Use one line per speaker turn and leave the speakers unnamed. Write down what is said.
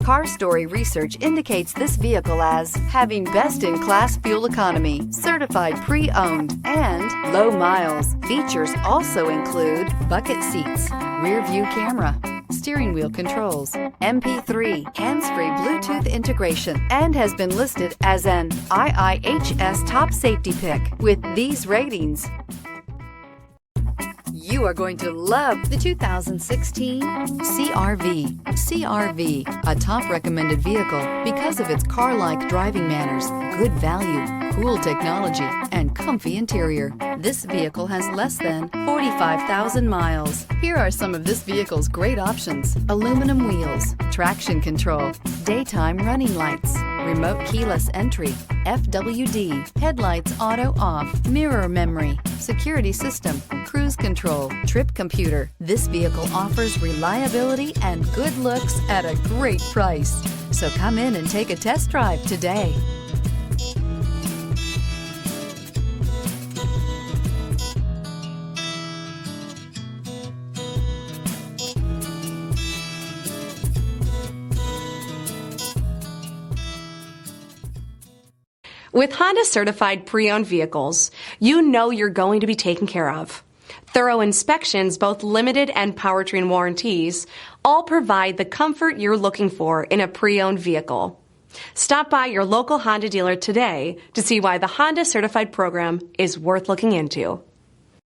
Car Story research indicates this vehicle as having best-in-class fuel economy, certified pre-owned, and low miles. Features also include bucket seats, rear view camera, steering wheel controls, MP3, hands-free Bluetooth integration, and has been listed as an IIHS top safety pick. With these ratings, you are going to love the 2016 CR-V. CR-V, a top recommended vehicle because of its car-like driving manners, good value, cool technology, and comfy interior. This vehicle has less than 45,000 miles. Here are some of this vehicle's great options: aluminum wheels, traction control, daytime running lights, remote keyless entry, FWD, headlights auto off, mirror memory, security system, cruise control, trip computer. This vehicle offers reliability and good looks at a great price. So come in and take a test drive today.
With Honda certified pre-owned vehicles, you know you're going to be taken care of. Thorough inspections, both limited and powertrain warranties, all provide the comfort you're looking for in a pre-owned vehicle. Stop by your local Honda dealer today to see why the Honda certified program is worth looking into.